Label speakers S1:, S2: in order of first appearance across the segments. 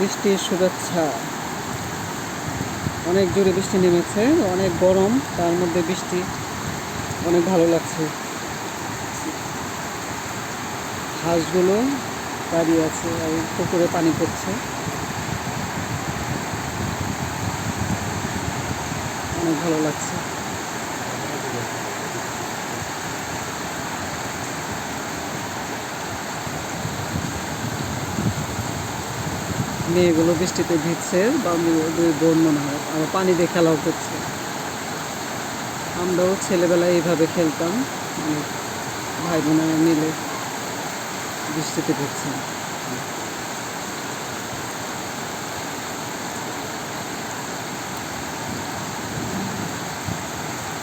S1: বৃষ্টির শুভেচ্ছা। অনেক জোরে বৃষ্টি নেমেছে, অনেক গরম, তার মধ্যে বৃষ্টি, অনেক ভালো লাগছে। হাঁসগুলো দাঁড়িয়ে আছে আর পুকুরে পানি পড়ছে, অনেক ভালো লাগছে। মেয়েগুলো বৃষ্টিতে ভিজছে, বা দুই বোন মনে হয়, আর পানি দিয়ে খেলাও করছে। আমরাও ছেলেবেলায় এইভাবে খেলতাম, অনেক ভাই বোনেরা মিলে বৃষ্টিতে ভিজছে।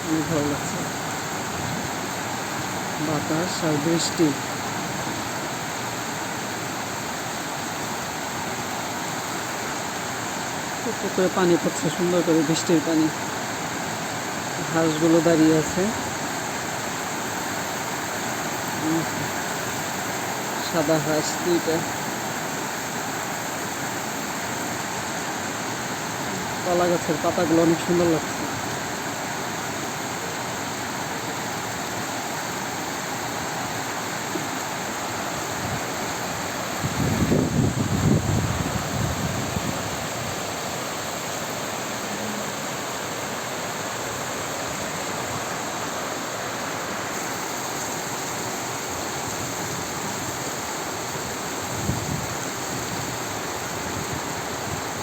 S1: অনেক ভালো লাগছে, বাতাস আর বৃষ্টি। পুকুরে পানি পড়ছে সুন্দর করে, বৃষ্টির পানি। হাঁসগুলো দাঁড়িয়ে আছে, সাদা হাঁস দুইটা। কলা গাছের পাতাগুলো অনেক সুন্দর লাগছে।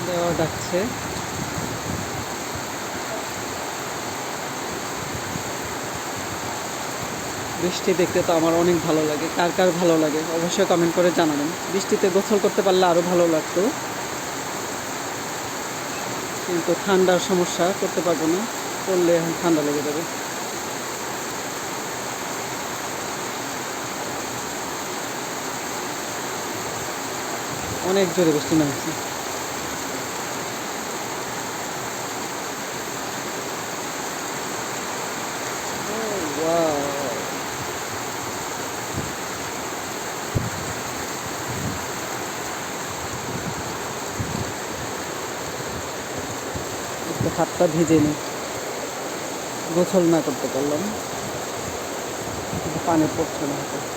S1: দেওয়া ডাকছে। বৃষ্টি দেখতে তো আমার অনেক ভালো লাগে, কার কার ভালো লাগে অবশ্যই কমেন্ট করে জানাবেন। বৃষ্টিতে গোসল করতে পারলে আরও ভালো লাগতো, কিন্তু ঠান্ডার সমস্যা, করতে পারবো না, করলে এখন ঠান্ডা লেগে যাবে। অনেক জোরে বৃষ্টি নামছে। হাতটা ভিজে নি, গোসল না করতে পারলাম, পানি পড়ছে না হাতে।